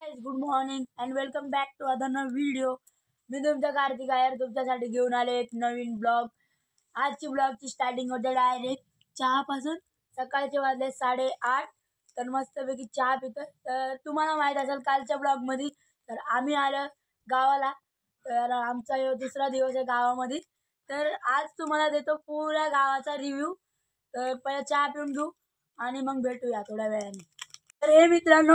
Good morning and welcome back to other नवीन video. मी तुमचा कार्तिक आयर तुमच्यासाठी घेऊन आले एक नवीन ब्लॉग. आजची ब्लॉगची स्टार्टिंग होते डायरेक्ट चहापासून. सकाळचे वाजले 8:30. तर मस्तपैकी चहा पितो. तर तुम्हाला माहीत असेल कालच्या ब्लॉगमध्ये तर आम्ही आलो गावाला. तर आमचा हा दुसरा दिवस आहे गावामध्ये. तर आज तुम्हाला देतो पुऱ्या गावाचा रिव्ह्यू. तर पहिले चहा पिऊन घेऊ आणि मग भेटूया थोड्या वेळाने. तर हे मित्रांनो,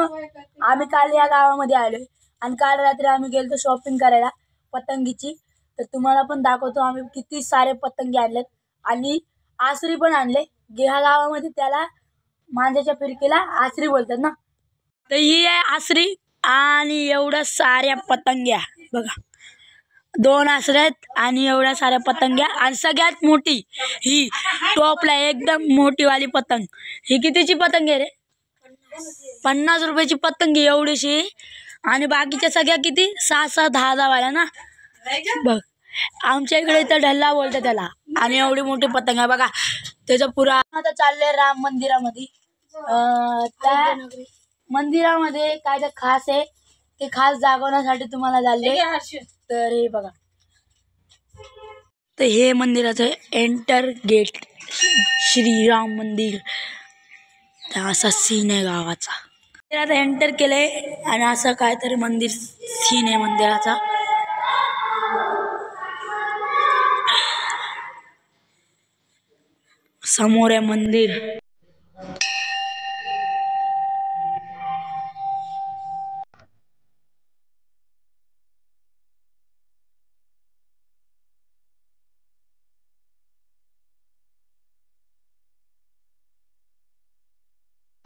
आम्ही काल या गावामध्ये आलोय आणि काल रात्री आम्ही गेलतो शॉपिंग करायला पतंगीची. तर तुम्हाला पण दाखवतो आम्ही किती सारे पतंगे आणलेत आणि आसरी पण आणले. ह्या गावामध्ये त्याला मांजाच्या फिरकीला आसरी बोलतात ना. तर ही आहे आसरी आणि एवढ्या साऱ्या पतंग्या बघा. 2 आसऱ्या आहेत आणि एवढ्या साऱ्या पतंग्या आणि सगळ्यात मोठी ही टॉपला एकदम मोठी वाली पतंग. ही कितीची पतंग आहे रे? 50 रुपयाची पतंग एवढीशी. आणि बाकीच्या सगळ्या किती 6-6, 10-10 वाल्या ना. बघ आमच्या इकडे तर ढल्ला बोलतात त्याला. आणि एवढी मोठी पतंग आहे बघा. त्याचा पुरा आता चाललंय राम मंदिरामध्ये. त्या मंदिरामध्ये काय तर खास आहे ते खास दाखवण्यासाठी तुम्हाला चालले. तर हे बघा. तर हे मंदिराचं एंटर गेट श्रीराम मंदिर. असा सीन आहे गावाचा. आता एंटर केलंय आणि असं काहीतरी मंदिर सीन आहे मंदिराचा. समोर आहे मंदिर.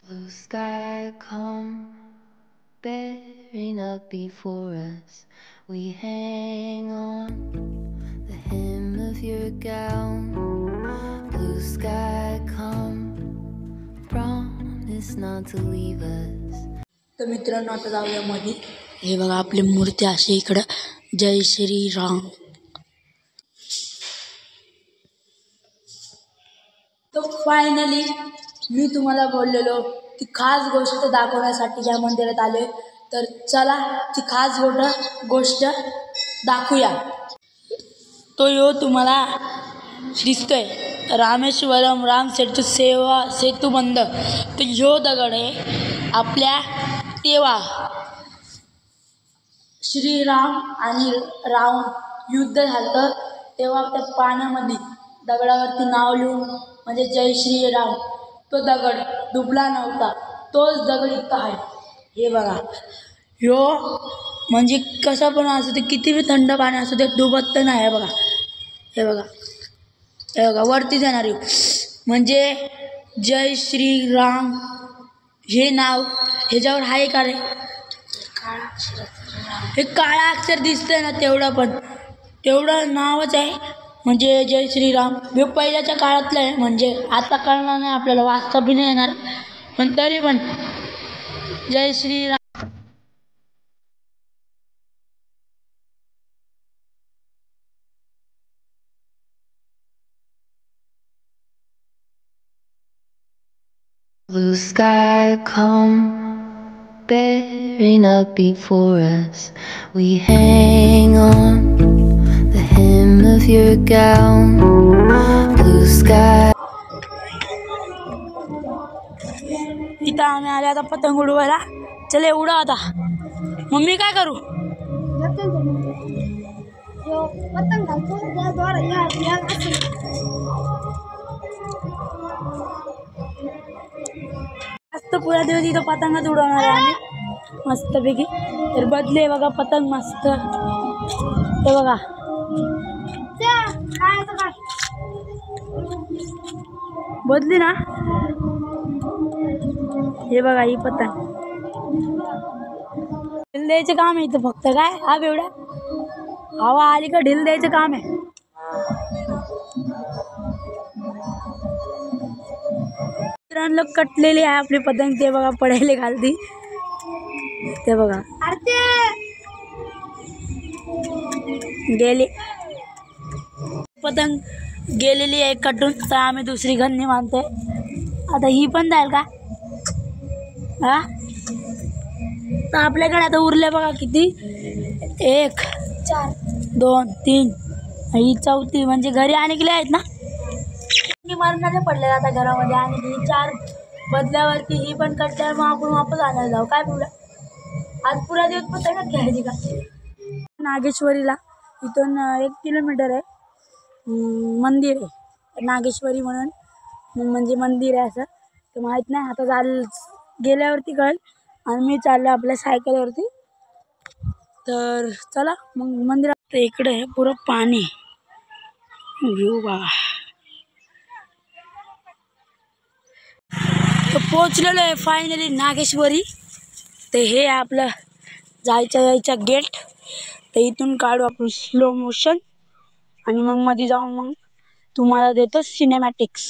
Blue sky come bearing up before us. We hang on the hem of your gown. Blue sky come, promise not to leave us. तर मित्रांनो आता जाऊया मध्ये. हे बघा आपली मूर्ती अशी इकडं. जय श्री राम. तो फायनली मी तुम्हाला बोललेलो ती खास गोष्ट दाखवण्यासाठी या मंदिरात आलोय. तर चला ती खास गोष्ट दाखवूया. तो यो तुम्हाला दिसतोय रामेश्वरम राम सेतू बंद. तर ह्यो दगड आहे आपल्या तेव्हा श्रीराम आणि रावण युद्ध झालं तेव्हा त्या पाण्यामध्ये दगडावरती नाव लिहून म्हणजे जय श्रीराम. तो दगड डुबला नव्हता. तोच दगड इथं आहे. हे बघा. ह्यो म्हणजे कसं पण असू ते किती बी थंड पाणी असू ते डुबत तर नाही. बघा हे बघा. हे बघा वरती जाणार म्हणजे जय श्रीराम हे नाव ह्याच्यावर आहे का रे? हे काळा अक्षर दिसतंय ना तेवढं नावच आहे म्हणजे जय श्रीराम. हे पहिल्याच्या काळातलं आहे म्हणजे आता कळणार नाही आपल्याला वाचता बी नाही येणार पण तरी पण जय Shriram. Blue sky come bearing up before us. We hang on the hem of your gown. Blue sky. इथं आम्ही आले आता पतंग उडवायला. चले उडा आता. मम्मी काय करू? मस्त पुरा दिवस इथं पतंगच उडवणार आहे आम्ही मस्तपैकी. तर बदले बघा पतंग मस्त. ते बघा बदली ना. हे बघा ही पतंग ढील द्यायचं काम आहे इथं फक्त. काय हा एवढा हवा आली का ढील द्यायचं काम आहे. मित्रांनो कटलेली आहे आपली पतंग. ते बघा पडायला घालती. ते बघा गेली पतंग गेलेली आहे कटून. तर आम्ही दुसरी गन्नी मानतोय. आता ही पण जाईल का? हा तर आपल्याकडे आता उरले बघा किती, 1 4 2 3 ही चौथी, म्हणजे घरी आणले आहेत ना की मरणाचे पडले आता घरामध्ये, आणि ही 4 बदल्यावरती ही पण कटल्यावर मग आपण वापस आणायला जाऊ. काय पुढं आज पुरा दिवस पतंगच खेळायची का. नागेश्वरीला इथून 1 किलोमीटर आहे मंदिर आहे नागेश्वरी म्हणून, म्हणजे मंदिर आहे असं तर माहीत नाही, आता गेल्यावरती कळेल. आणि मी चाललो आपल्या सायकलवरती, तर चला मग मंदिरात. इकडे आहे पुरं पाणी, व्ह्यू बघा. तर पोचलेलो आहे फायनली नागेश्वरी. ते हे आपलं यायचं गेट, तर इथून काढू आपण स्लो मोशन आणि मग मध्ये जाऊन मग तुम्हाला देतो cinematics.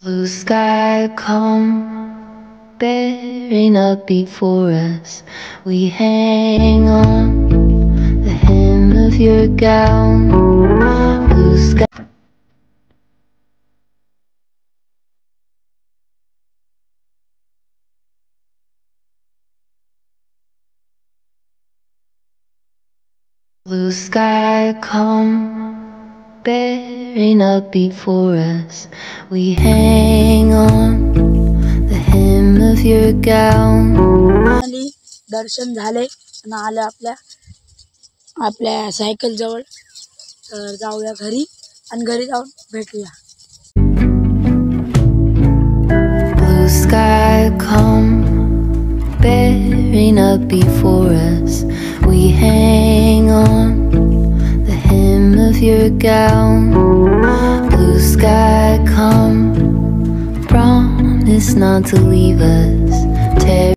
Blue sky come bearing up before us. We hang on the hem of your gown. Blue sky. Blue sky come bearing up before us. We hang on the hem of your gown. दर्शन झाले आणि आलं आपल्या cycle जवळ, तर जाऊया घरी आणि घरी जाऊन भेटूया. Blue sky come bearing up before us. We hang on the hem of your gown. Blue sky come, promise not to leave us. Tear